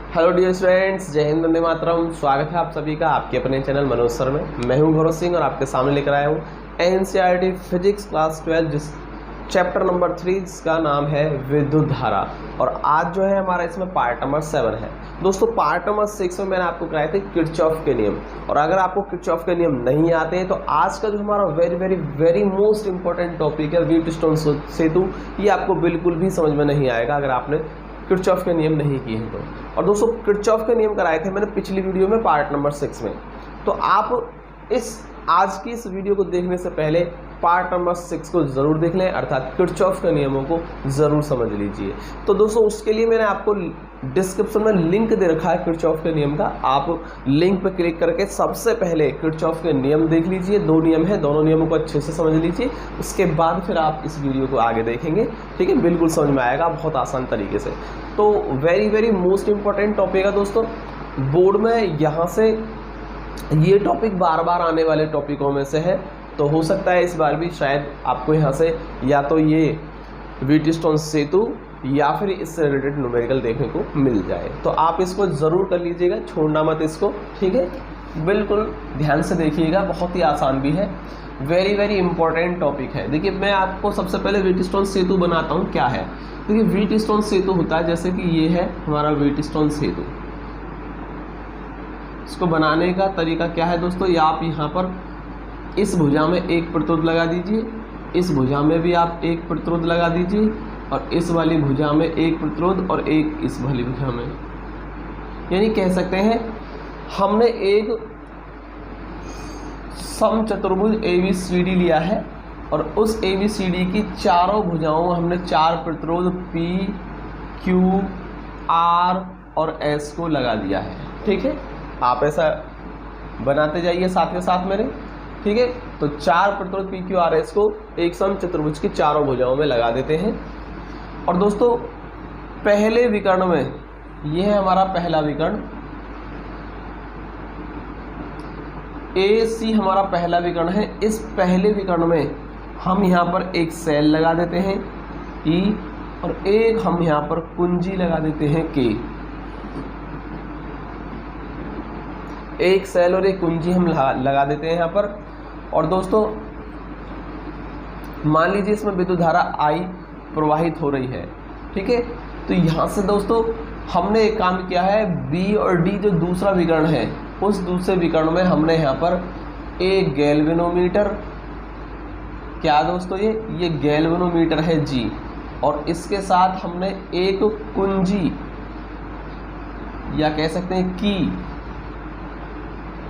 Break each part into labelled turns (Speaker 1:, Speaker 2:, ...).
Speaker 1: Hello dear students, जय हिंद, वंदे मातरम। स्वागत है आप सभी का आपके अपने चैनल मनोज सर में। मैं हूं गौरव सिंह और आपके सामने लेकर आया हूं एनसीईआरटी फिजिक्स क्लास 12 जिस चैप्टर नंबर 3 जिसका नाम है विद्युत धारा। और आज जो है हमारा इसमें पार्ट नंबर 7 है। दोस्तों पार्ट नंबर 6 में मैंने आपको कराए थे किरचॉफ के नियम, और अगर आपको किरचॉफ के नियम नहीं आते हैं तो आज का जो हमारा वेरी मोस्ट इंपॉर्टेंट टॉपिक है व्हीटस्टोन सेतु, ये आपको बिल्कुल भी समझ में नहीं आएगा अगर आपने किरचॉफ के नियम नहीं किए हैं तो। और दोस्तों किरचॉफ के नियम कराए थे मैंने पिछली वीडियो में पार्ट नंबर 6 में, तो आप आज की इस वीडियो को देखने से पहले पार्ट नंबर 6 को ज़रूर देख लें, अर्थात किरचॉफ के नियमों को ज़रूर समझ लीजिए। तो दोस्तों उसके लिए मैंने आपको डिस्क्रिप्शन में लिंक दे रखा है किरचॉफ के नियम का, आप लिंक पर क्लिक करके सबसे पहले किरचॉफ के नियम देख लीजिए। 2 नियम है, दोनों नियमों को अच्छे से समझ लीजिए, उसके बाद फिर आप इस वीडियो को आगे देखेंगे। ठीक है, बिल्कुल समझ में आएगा बहुत आसान तरीके से। तो वेरी मोस्ट इंपॉर्टेंट टॉपिक है दोस्तों, बोर्ड में यहाँ से ये टॉपिक बार बार आने वाले टॉपिकों में से है, तो हो सकता है इस बार भी शायद आपको यहाँ से या तो ये व्हीटस्टोन सेतु या फिर इससे रिलेटेड न्यूमेरिकल देखने को मिल जाए। तो आप इसको ज़रूर कर लीजिएगा, छोड़ना मत इसको। ठीक है, बिल्कुल ध्यान से देखिएगा, बहुत ही आसान भी है, वेरी इंपॉर्टेंट टॉपिक है। देखिए मैं आपको सबसे पहले व्हीटस्टोन सेतु बनाता हूँ। क्या है, देखिए व्हीटस्टोन सेतु होता है जैसे कि ये है हमारा व्हीटस्टोन सेतु। इसको बनाने का तरीका क्या है दोस्तों, या आप यहाँ पर इस भुजा में एक प्रतिरोध लगा दीजिए, इस भुजा में भी आप एक प्रतिरोध लगा दीजिए, और इस वाली भुजा में एक प्रतिरोध और एक इस वाली भुजा में। यानी कह सकते हैं हमने एक समचतुर्भुज ABCD लिया है, और उस ABCD की चारों भुजाओं में हमने 4 प्रतिरोध P, Q, R और S को लगा दिया है। ठीक है, आप ऐसा बनाते जाइए साथ के साथ मेरे। ठीक है, तो 4 प्रतिरोध P, Q, R, S को एक समचतुर्भुज की चारों भुजाओं में लगा देते हैं। और दोस्तों पहले विकर्ण में, यह है हमारा पहला विकर्ण, AC हमारा पहला विकर्ण है। इस पहले विकर्ण में हम यहाँ पर एक सेल लगा देते हैं E, और एक हम यहाँ पर कुंजी लगा देते हैं K। एक सेल और एक कुंजी हम लगा देते हैं यहाँ पर। और दोस्तों मान लीजिए इसमें विद्युत धारा I प्रवाहित हो रही है। ठीक है, तो यहाँ से दोस्तों हमने एक काम किया है, B और D जो दूसरा विकर्ण है, उस दूसरे विकर्ण में हमने यहाँ पर एक गैल्वेनोमीटर, क्या दोस्तों ये गैल्वेनोमीटर है G, और इसके साथ हमने एक कुंजी या कह सकते हैं की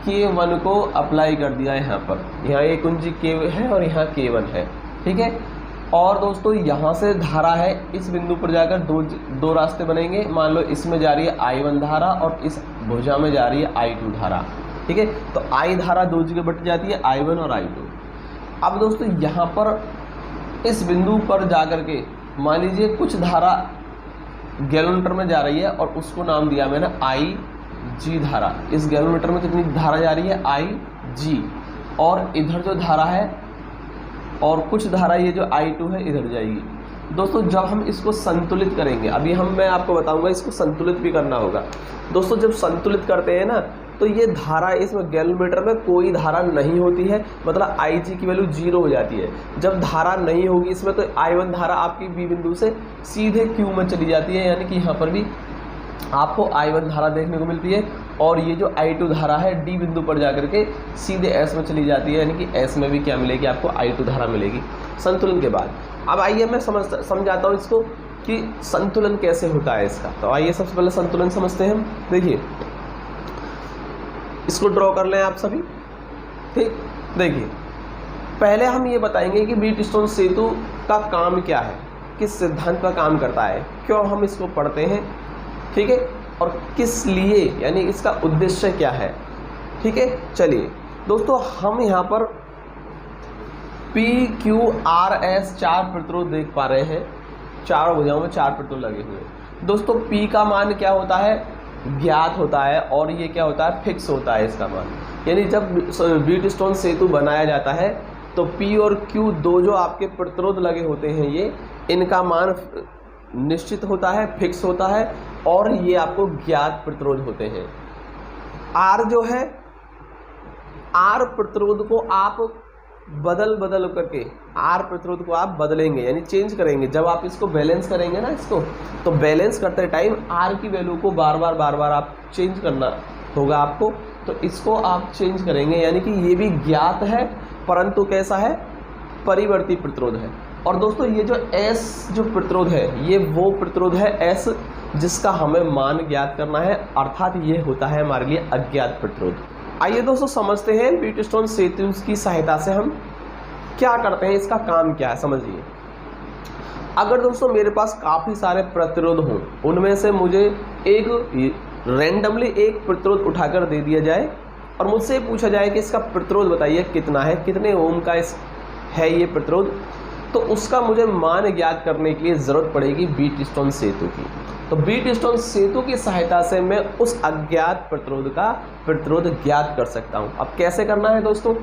Speaker 1: K1 को अप्लाई कर दिया है यहाँ पर। यहाँ एक कुंजी K है और यहाँ K1 है। ठीक है, और दोस्तों यहाँ से धारा है, इस बिंदु पर जाकर दो रास्ते बनेंगे। मान लो इसमें जा रही है I1 धारा और इस भुजा में जा रही है I2 धारा। ठीक है, तो I धारा 2 जगह बट जाती है, I1 और I2। अब दोस्तों यहाँ पर इस बिंदु पर जाकर के मान लीजिए कुछ धारा गैल्वेनोमीटर में जा रही है, और उसको नाम दिया मैंने IG धारा। इस गैल्वेनोमीटर में कितनी धारा जा रही है, IG, और इधर जो धारा है और कुछ धारा ये जो I2 है इधर जाएगी। दोस्तों जब हम इसको संतुलित करेंगे, अभी मैं आपको बताऊंगा इसको संतुलित भी करना होगा। दोस्तों जब संतुलित करते हैं ना, तो ये धारा इसमें गैल्वेनोमीटर में कोई धारा नहीं होती है, मतलब IG की वैल्यू 0 हो जाती है। जब धारा नहीं होगी इसमें तो I1 धारा आपकी B बिंदु से सीधे Q में चली जाती है, यानी कि यहाँ पर भी आपको I1 धारा देखने को मिलती है, और ये जो I2 धारा है D बिंदु पर जाकर के सीधे S में चली जाती है, यानी कि S में भी क्या मिलेगी आपको, I2 धारा मिलेगी संतुलन के बाद। अब आइए मैं समझाता हूँ इसको कि संतुलन कैसे होता है इसका। तो आइए सबसे पहले संतुलन समझते हैं हम। देखिए इसको ड्रॉ कर लें आप सभी। ठीक, देखिए पहले हम ये बताएंगे कि व्हीटस्टोन सेतु का काम क्या है, किस सिद्धांत पर काम करता है, क्यों हम इसको पढ़ते हैं। ठीक है, और किस लिए, यानी इसका उद्देश्य क्या है। ठीक है, चलिए दोस्तों हम यहाँ पर P, Q, R, S 4 प्रतिरोध देख पा रहे हैं, चारों भुजाओं में 4 प्रतिरोध लगे हुए हैं। दोस्तों P का मान क्या होता है, ज्ञात होता है, और ये क्या होता है, फिक्स होता है इसका मान। यानी जब व्हीटस्टोन सेतु बनाया जाता है तो P और Q दो जो आपके प्रतिरोध लगे होते हैं, ये इनका मान निश्चित होता है, फिक्स होता है, और ये आपको ज्ञात प्रतिरोध होते हैं। आर जो है, आर प्रतिरोध को आप बदल करके आर प्रतिरोध को आप बदलेंगे, यानी चेंज करेंगे। जब आप इसको बैलेंस करेंगे ना, इसको तो बैलेंस करते टाइम आर की वैल्यू को बार बार आप चेंज करना होगा आपको, तो इसको आप चेंज करेंगे, यानी कि ये भी ज्ञात है परंतु कैसा है, परिवर्ती प्रतिरोध है। और दोस्तों ये जो एस जो प्रतिरोध है, ये वो प्रतिरोध है एस जिसका हमें मान ज्ञात करना है, अर्थात ये होता है हमारे लिए अज्ञात प्रतिरोध। आइए दोस्तों समझते हैं व्हीटस्टोन सेतु की सहायता से हम क्या करते हैं, इसका काम क्या है समझिए। अगर दोस्तों मेरे पास काफ़ी सारे प्रतिरोध हों, उनमें से मुझे एक रैंडमली एक प्रतिरोध उठाकर दे दिया जाए और मुझसे पूछा जाए कि इसका प्रतिरोध बताइए कितना है, कितने ओम का इस है ये प्रतिरोध, तो उसका मुझे मान ज्ञात करने के लिए ज़रूरत पड़ेगी व्हीटस्टोन सेतु की। तो व्हीटस्टोन सेतु की सहायता से मैं उस अज्ञात प्रतिरोध का प्रतिरोध ज्ञात कर सकता हूं। अब कैसे करना है दोस्तों,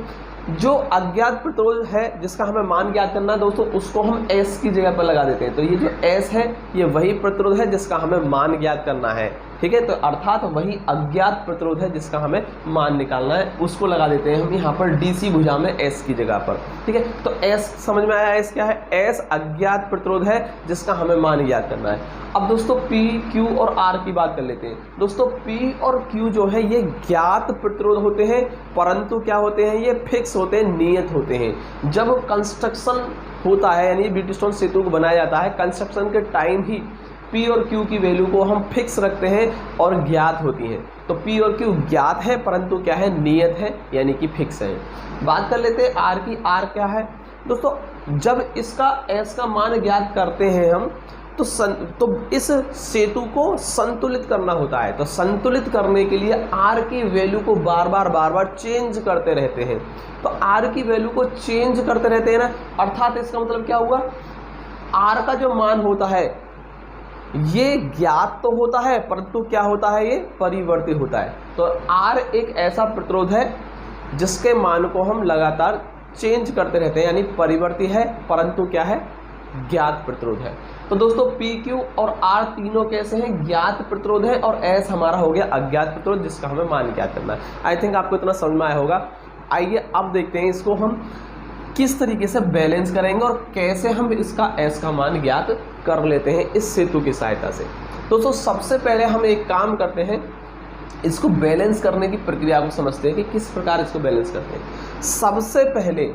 Speaker 1: जो अज्ञात प्रतिरोध है जिसका हमें मान ज्ञात करना है दोस्तों, उसको हम S की जगह पर लगा देते हैं। तो ये जो S है ये वही प्रतिरोध है जिसका हमें मान ज्ञात करना है, ठीक है। तो अर्थात वही अज्ञात प्रतिरोध है जिसका हमें मान निकालना है, उसको लगा देते हैं हम यहाँ पर DC भुजा में S की जगह पर, ठीक है। तो S समझ में आया, S क्या है, S अज्ञात प्रतिरोध है जिसका हमें मान ज्ञात करना है। अब दोस्तों P, Q और R की बात कर लेते हैं। दोस्तों P और Q जो है ये ज्ञात प्रतिरोध होते हैं, परंतु क्या होते हैं, ये फिक्स होते हैं, नियत होते हैं। जब कंस्ट्रक्शन होता है, यानी व्हीटस्टोन सेतु को बनाया जाता है, कंस्ट्रक्शन के टाइम ही P और Q की वैल्यू को हम फिक्स रखते हैं और ज्ञात होती हैं। तो P और Q ज्ञात है परंतु क्या है, नियत है, यानी कि फिक्स है। बात कर लेते हैं R की। R क्या है दोस्तों, जब इसका S का मान ज्ञात करते हैं हम तो इस सेतु को संतुलित करना होता है। तो संतुलित करने के लिए R की वैल्यू को बार बार चेंज करते रहते हैं। तो R की वैल्यू को चेंज करते रहते हैं ना, अर्थात इसका मतलब क्या हुआ, R का जो मान होता है ये ज्ञात तो होता है परंतु क्या होता है, ये परिवर्ती होता है। तो R एक ऐसा प्रतिरोध है जिसके मान को हम लगातार चेंज करते रहते हैं, यानी परिवर्ती है परंतु क्या है, ज्ञात प्रतिरोध है। तो दोस्तों P, Q और R तीनों कैसे हैं, ज्ञात प्रतिरोध है, और S हमारा हो गया अज्ञात प्रतिरोध जिसका हमें मान ज्ञात करना है। आई थिंक आपको इतना समझ में आया होगा। आइए अब देखते हैं इसको हम किस तरीके से बैलेंस करेंगे और कैसे हम इसका S का मान ज्ञात कर लेते हैं इस सेतु की सहायता से। दोस्तों सबसे पहले हम एक काम करते हैं, इसको बैलेंस करने की प्रक्रिया को समझते हैं कि किस प्रकार इसको बैलेंस करते हैं। सबसे पहले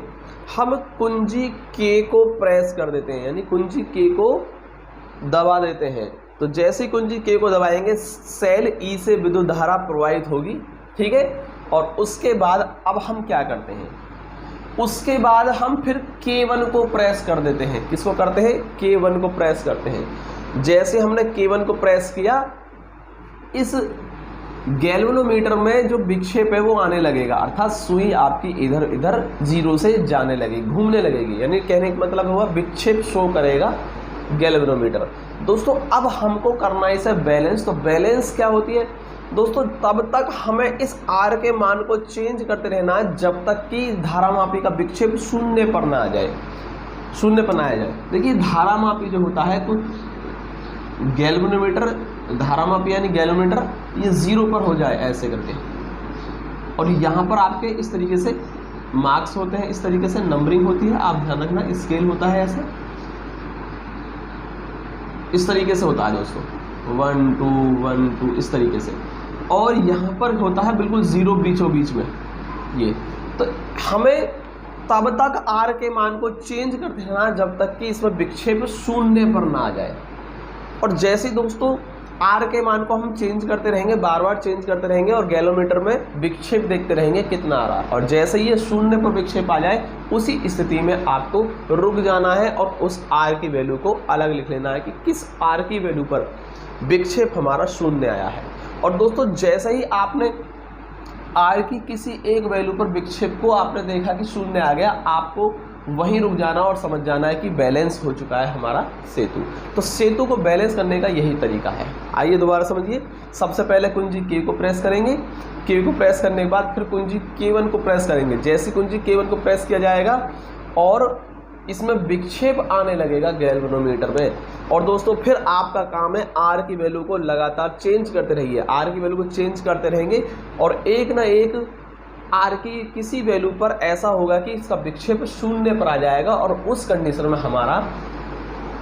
Speaker 1: हम कुंजी K को प्रेस कर देते हैं, यानी कुंजी K को दबा देते हैं। तो जैसे कुंजी K को दबाएंगे सेल E से विद्युत धारा प्रवाहित होगी, ठीक है। और उसके बाद अब हम क्या करते हैं, उसके बाद हम फिर K1 को प्रेस कर देते हैं। किसको करते हैं, K1 को प्रेस करते हैं। जैसे हमने K1 को प्रेस किया, इस गैल्वेनोमीटर में जो विक्षेप है वो आने लगेगा, अर्थात सुई आपकी इधर इधर जीरो से जाने लगेगी, घूमने लगेगी, यानी कहने का मतलब हुआ विक्षेप शो करेगा गैल्वेनोमीटर। दोस्तों अब हमको करना है इसे बैलेंस। तो बैलेंस क्या होती है दोस्तों, तब तक हमें इस R के मान को चेंज करते रहना है जब तक कि धारामापी का विक्षेप शून्य पर ना आ जाए, शून्य पर ना आ जाए। देखिए धारामापी जो होता है तो गैल्वेनोमीटर, धारामापी यानी गैल्वेनोमीटर, ये जीरो पर हो जाए ऐसे करके, और यहाँ पर आपके इस तरीके से मार्क्स होते हैं, इस तरीके से नंबरिंग होती है, आप ध्यान रखना। स्केल होता है ऐसे, इस तरीके से होता है दोस्तों, 1 2 1 2 इस तरीके से, और यहाँ पर होता है बिल्कुल जीरो बीचों बीच में ये। तो हमें तब तक R के मान को चेंज करते रहना जब तक कि इसमें विक्षेप शून्य पर ना आ जाए। और जैसे ही दोस्तों R के मान को हम चेंज करते रहेंगे, बार बार चेंज करते रहेंगे और गैल्वेनोमीटर में विक्षेप देखते रहेंगे कितना आ रहा है, और जैसे ही ये शून्य पर विक्षेप आ जाए उसी स्थिति में आपको रुक जाना है और उस R की वैल्यू को अलग लिख लेना है कि किस R की वैल्यू पर विक्षेप हमारा शून्य आया है। और दोस्तों जैसे ही आपने R की किसी एक वैल्यू पर विक्षेप को आपने देखा कि शून्य आ गया, आपको वहीं रुक जाना और समझ जाना है कि बैलेंस हो चुका है हमारा सेतु। तो सेतु को बैलेंस करने का यही तरीका है। आइए दोबारा समझिए। सबसे पहले कुंजी K को प्रेस करेंगे, K को प्रेस करने के बाद फिर कुंजी K1 को प्रेस करेंगे। जैसे कुंजी K1 को प्रेस किया जाएगा और इसमें विक्षेप आने लगेगा गैल्वेनोमीटर में। और दोस्तों फिर आपका काम है आर की वैल्यू को लगातार चेंज करते रहिए, आर की वैल्यू को चेंज करते रहेंगे और एक ना एक आर की किसी वैल्यू पर ऐसा होगा कि इसका विक्षेप शून्य पर आ जाएगा और उस कंडीशन में हमारा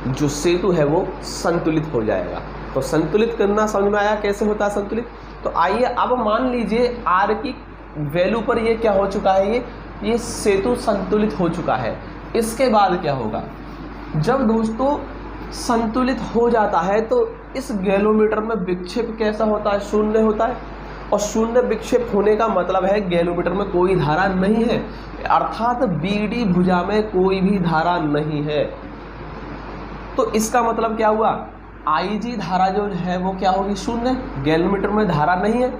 Speaker 1: जो सेतु है वो संतुलित हो जाएगा। तो संतुलित करना समझ में आया कैसे होता है संतुलित। तो आइए अब मान लीजिए आर की वैल्यू पर ये क्या हो चुका है, ये सेतु संतुलित हो चुका है। इसके बाद क्या होगा, जब दोस्तों संतुलित हो जाता है तो इस गैल्वेनोमीटर में विक्षेप कैसा होता है, शून्य होता है। और शून्य विक्षेप होने का मतलब है गैल्वेनोमीटर में कोई धारा नहीं है, अर्थात बीडी भुजा में कोई भी धारा नहीं है। तो इसका मतलब क्या हुआ, आईजी धारा जो है वो क्या होगी, शून्य। गैल्वेनोमीटर में धारा नहीं है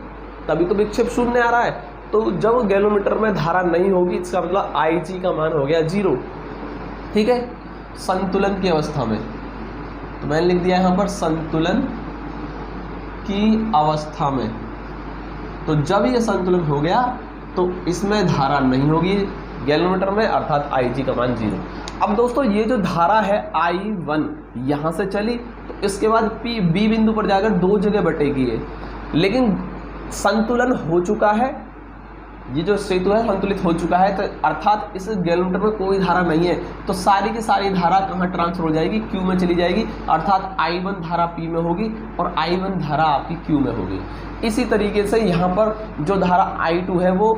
Speaker 1: तभी तो विक्षेप शून्य आ रहा है। तो जब गैल्वेनोमीटर में धारा नहीं होगी इसका मतलब आईजी का मान हो गया 0। ठीक है, संतुलन की अवस्था में, तो मैंने लिख दिया यहाँ पर संतुलन की अवस्था में। तो जब ये संतुलन हो गया तो इसमें धारा नहीं होगी गैल्वेनोमीटर में, अर्थात आईजी का मान 0। अब दोस्तों ये जो धारा है I1 यहाँ से चली तो इसके बाद बी बिंदु पर जाकर 2 जगह बटेगी ये, लेकिन संतुलन हो चुका है, ये जो सेतु है संतुलित हो चुका है, तो अर्थात इस गैल्वेनोमीटर में कोई धारा नहीं है। तो सारी की सारी धारा कहाँ ट्रांसफर हो जाएगी, Q में चली जाएगी, अर्थात I1 धारा P में होगी और I1 धारा आपकी Q में होगी। इसी तरीके से यहाँ पर जो धारा I2 है वो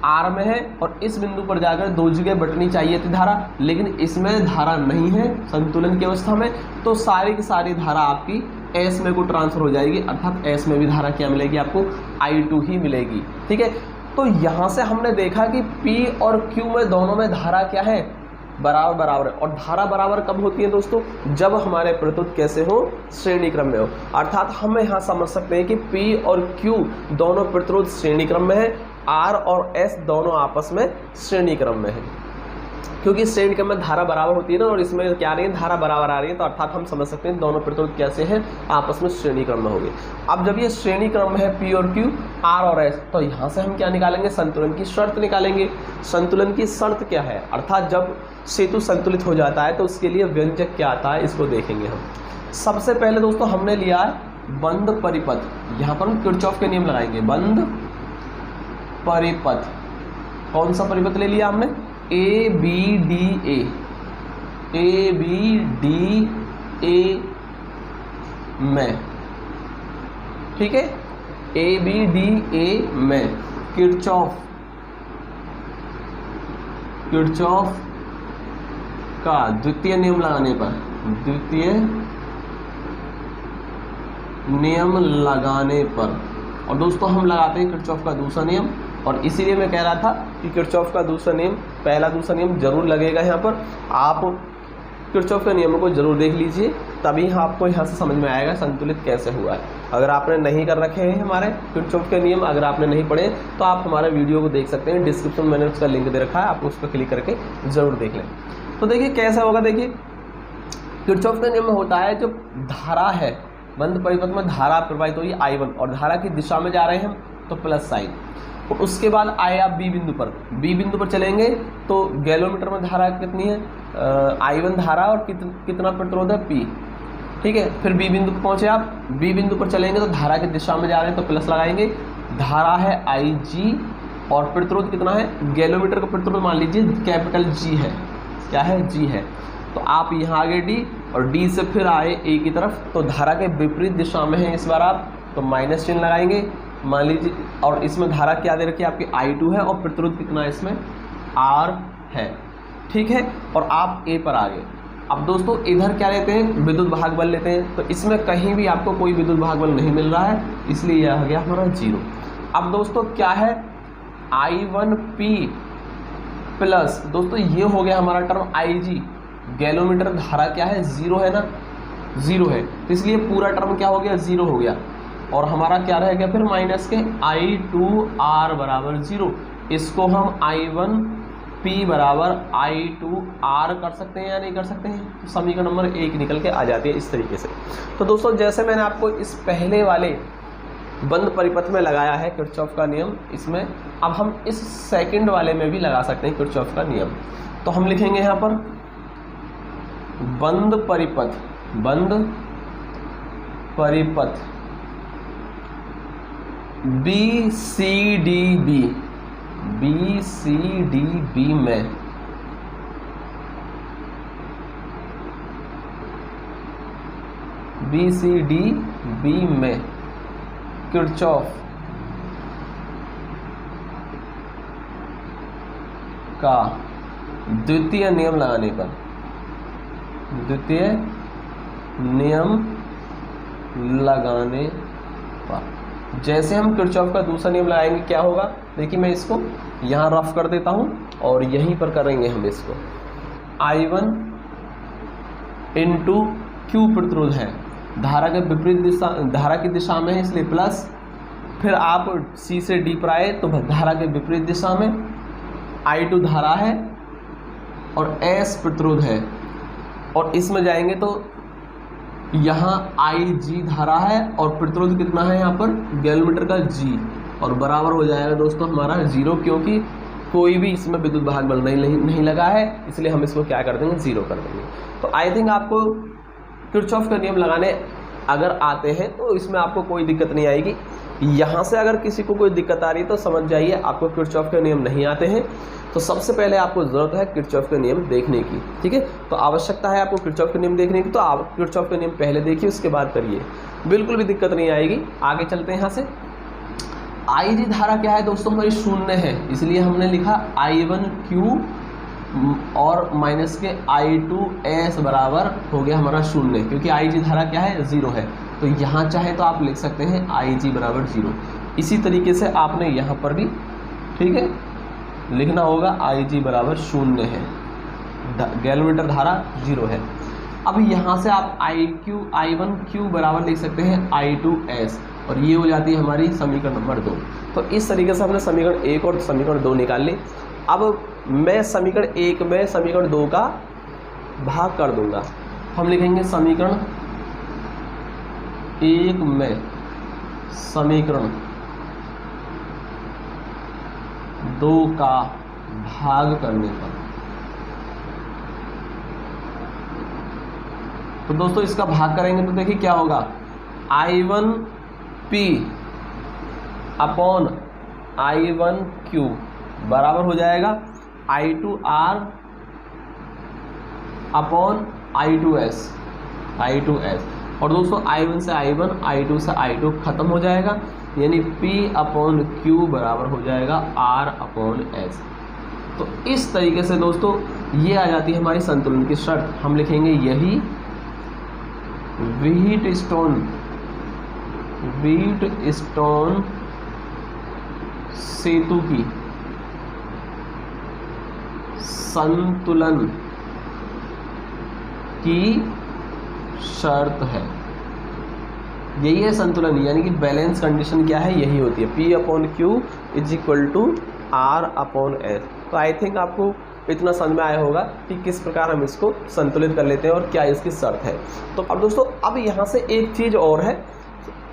Speaker 1: R में है और इस बिंदु पर जाकर 2 जगह बटनी चाहिए थी धारा, लेकिन इसमें धारा नहीं है संतुलन की अवस्था में, तो सारी की सारी धारा आपकी S में को ट्रांसफर हो जाएगी, अर्थात S में भी धारा क्या मिलेगी आपको, I2 ही मिलेगी। ठीक है, तो यहाँ से हमने देखा कि P और Q में दोनों में धारा क्या है, बराबर बराबर है। और धारा बराबर कब होती है दोस्तों, जब हमारे प्रतिरोध कैसे हो, श्रेणी क्रम में हो। अर्थात हम यहाँ समझ सकते हैं कि P और Q दोनों प्रतिरोध श्रेणी क्रम में है, R और S दोनों आपस में श्रेणी क्रम में है, क्योंकि श्रेणी क्रम में धारा बराबर होती है ना, और इसमें क्या आ रही है, धारा बराबर आ रही है। तो अर्थात हम समझ सकते हैं दोनों प्रतिरोध कैसे हैं, आपस में श्रेणी क्रम में होंगे। अब जब ये श्रेणी क्रम में है P और Q, R और S, तो यहाँ से हम क्या निकालेंगे, संतुलन की शर्त निकालेंगे। संतुलन की शर्त क्या है, अर्थात जब सेतु संतुलित हो जाता है तो उसके लिए व्यंजक क्या आता है, इसको देखेंगे हम। सबसे पहले दोस्तों हमने लिया है बंद परिपथ, यहाँ पर हम किरचॉफ के नियम लगाएंगे। बंद परिपथ, कौन सा परिपथ ले लिया हमने, ABDA, ABDA में, ठीक है, ABDA में किरचॉफ का द्वितीय नियम लगाने पर, द्वितीय नियम लगाने पर, और दोस्तों हम लगाते हैं किरचॉफ का दूसरा नियम। और इसीलिए मैं कह रहा था कि किरचॉफ का दूसरा नियम, पहला दूसरा नियम जरूर लगेगा यहाँ पर। आप किरचॉफ के नियमों को जरूर देख लीजिए, तभी आपको यहाँ से समझ में आएगा संतुलित कैसे हुआ है। अगर आपने नहीं कर रखे हैं हमारे किरचॉफ के नियम, अगर आपने नहीं पढ़े तो आप हमारे वीडियो को देख सकते हैं, डिस्क्रिप्शन में मैंने उसका लिंक दे रखा है, आप उस पर क्लिक करके जरूर देख लें। तो देखिए कैसा होगा, देखिए किरचॉफ के नियम में होता है जो धारा है, बंद परिपथ में धारा प्रवाहित हुई I1 और धारा की दिशा में जा रहे हैं हम तो प्लस साइन, और उसके बाद आए आप बी बिंदु पर चलेंगे तो गैल्वेनोमीटर में धारा कितनी है, I1 धारा और कितना प्रतिरोध है P। ठीक है, फिर बी बिंदु पर पहुंचे आप, बी बिंदु पर चलेंगे तो धारा की दिशा में जा रहे हैं तो प्लस लगाएंगे, धारा है IG और प्रतिरोध कितना है, गैल्वेनोमीटर का प्रतिरोध मान लीजिए कैपिटल G है, क्या है, G है। तो आप यहाँ आगे D और D से फिर आए A की तरफ, तो धारा के विपरीत दिशा में है इस बार आप, तो माइनस चिन्ह लगाएंगे मान लीजिए, और इसमें धारा क्या दे रखी है आपकी I2 है और प्रतिरोध कितना है इसमें R है। ठीक है, और आप A पर आ गए। अब दोस्तों इधर क्या लेते हैं, विद्युत भाग बल लेते हैं, तो इसमें कहीं भी आपको कोई विद्युत भाग बल नहीं मिल रहा है, इसलिए यह आ गया हमारा 0। अब दोस्तों क्या है, I1P प्लस, दोस्तों ये हो गया हमारा टर्म IG, गैल्वेनोमीटर धारा क्या है, 0 है ना, 0 है, तो इसलिए पूरा टर्म क्या हो गया, 0 हो गया। और हमारा क्या रहेगा फिर माइनस के I2R बराबर 0, इसको हम I1P बराबर I2R कर सकते हैं या नहीं कर सकते हैं, तो समीकरण नंबर 1 निकल के आ जाती है इस तरीके से। तो दोस्तों जैसे मैंने आपको इस पहले वाले बंद परिपथ में लगाया है किरचॉफ का नियम, इसमें अब हम इस सेकंड वाले में भी लगा सकते हैं किरचॉफ का नियम। तो हम लिखेंगे यहाँ पर बंद परिपथ, बंद परिपथ BCDB, BCDB में BCDB में किरचॉफ का द्वितीय नियम लगाने पर, द्वितीय नियम लगाने पर, जैसे हम किरचॉफ का दूसरा नियम लगाएंगे क्या होगा, देखिए मैं इसको यहाँ रफ कर देता हूँ और यहीं पर करेंगे हम इसको। I1 इंटू Q प्रतिरोध है, धारा के विपरीत दिशा, धारा की दिशा में है इसलिए प्लस, फिर आप C से D पर आए तो धारा के विपरीत दिशा में, I2 धारा है और S प्रतिरोध है, और इसमें जाएंगे तो यहाँ IG धारा है और प्रतिरोध कितना है यहाँ पर गैलोमीटर का G, और बराबर हो जाएगा दोस्तों हमारा 0, क्योंकि कोई भी इसमें विद्युत भाग बल नहीं लगा है, इसलिए हम इसको क्या कर देंगे 0 कर देंगे। तो आई थिंक आपको किरचॉफ का नियम लगाने अगर आते हैं तो इसमें आपको कोई दिक्कत नहीं आएगी। यहाँ से अगर किसी को कोई दिक्कत आ रही है तो समझ जाइए आपको किरचॉफ के नियम नहीं आते हैं। तो सबसे पहले आपको ज़रूरत है किरचॉफ के नियम देखने की, ठीक है। तो आवश्यकता है आपको किरचॉफ के नियम देखने की, तो आप किरचॉफ के नियम पहले देखिए उसके बाद करिए, बिल्कुल भी दिक्कत नहीं आएगी। आगे चलते हैं यहाँ से। IG धारा क्या है दोस्तों, हमारी शून्य है, इसलिए हमने लिखा I1Q और माइनस के I2S बराबर हो गया हमारा शून्य, क्योंकि IG धारा क्या है 0 है। तो यहाँ चाहे तो आप लिख सकते हैं IG बराबर 0। इसी तरीके से आपने यहाँ पर भी, ठीक है, लिखना होगा IG बराबर 0 है, गैलोमीटर धारा 0 है। अब यहाँ से आप I1Q बराबर लिख सकते हैं I2S, और ये हो जाती है हमारी समीकरण नंबर 2। तो इस तरीके से हमने समीकरण 1 और समीकरण 2 निकाल ली। अब मैं समीकरण 1 में समीकरण 2 का भाग कर दूंगा। हम लिखेंगे समीकरण 1 में समीकरण 2 का भाग करने पर, तो दोस्तों इसका भाग करेंगे तो देखिए क्या होगा, I1P अपॉन I1Q बराबर हो जाएगा I2R अपॉन I2S, और दोस्तों I1 से I1, I2 से I2 खत्म हो जाएगा, यानी P अपॉन Q बराबर हो जाएगा R अपॉन S। तो इस तरीके से दोस्तों ये आ जाती है हमारी संतुलन की शर्त। हम लिखेंगे यही व्हीटस्टोन सेतु की संतुलन की शर्त है। यही है संतुलन, यानी कि बैलेंस कंडीशन क्या है, यही होती है P upon Q is equal to R upon S। तो आई थिंक आपको इतना समझ में आया होगा कि किस प्रकार हम इसको संतुलित कर लेते हैं और क्या इसकी शर्त है। तो अब दोस्तों अब यहाँ से एक चीज़ और है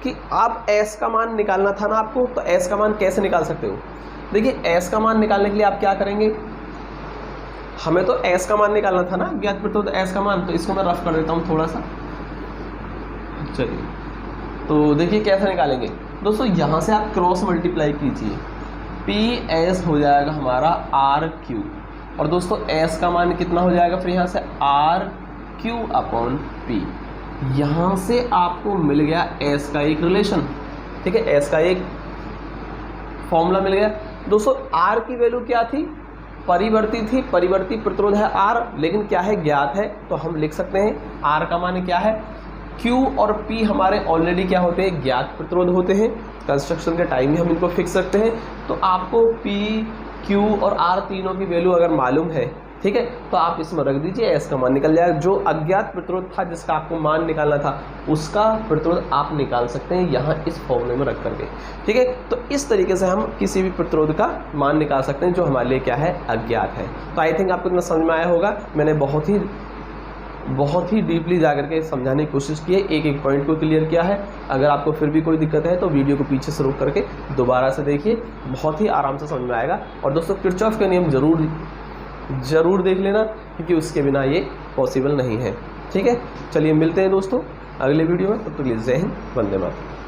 Speaker 1: कि आप S का मान निकालना था ना आपको, तो S का मान कैसे निकाल सकते हो। देखिए S का मान निकालने के लिए आप क्या करेंगे, हमें तो S का मान निकालना था ना, ज्ञात प्रतिरोध S का मान। तो इसको मैं रफ कर देता हूँ थोड़ा सा, चलिए। तो देखिए कैसे निकालेंगे दोस्तों, यहाँ से आप क्रॉस मल्टीप्लाई कीजिए, PS हो जाएगा हमारा RQ, और दोस्तों S का मान कितना हो जाएगा, फिर यहाँ से RQ अपॉन P। यहाँ से आपको मिल गया S का एक रिलेशन, ठीक है, S का एक फॉर्मूला मिल गया। दोस्तों R की वैल्यू क्या थी, परिवर्ती थी, परिवर्ती प्रतिरोध है R, लेकिन क्या है ज्ञात है, तो हम लिख सकते हैं R का मान क्या है। Q और P हमारे ऑलरेडी क्या होते हैं, ज्ञात प्रतिरोध होते हैं, कंस्ट्रक्शन के टाइम में हम इनको फिक्स रखते हैं। तो आपको P, Q और R तीनों की वैल्यू अगर मालूम है, ठीक है, तो आप इसमें रख दीजिए, S का मान निकल जाएगा। जो अज्ञात प्रतिरोध था जिसका आपको मान निकालना था, उसका प्रतिरोध आप निकाल सकते हैं यहाँ इस फॉर्मूले में रख करके, ठीक है। तो इस तरीके से हम किसी भी प्रतिरोध का मान निकाल सकते हैं जो हमारे लिए क्या है, अज्ञात है। तो आई थिंक आपको इतना समझ में आया होगा। मैंने बहुत ही डीपली जाकर के समझाने की कोशिश की है, एक एक पॉइंट को क्लियर किया है। अगर आपको फिर भी कोई दिक्कत है तो वीडियो को पीछे से रोक करके दोबारा से देखिए, बहुत ही आराम से समझ में आएगा। और दोस्तों किरचॉफ के नियम ज़रूर देख लेना, क्योंकि उसके बिना ये पॉसिबल नहीं है। ठीक है, चलिए मिलते हैं दोस्तों अगले वीडियो में, तब तक के लिए जय हिंद, वंदे मातरम।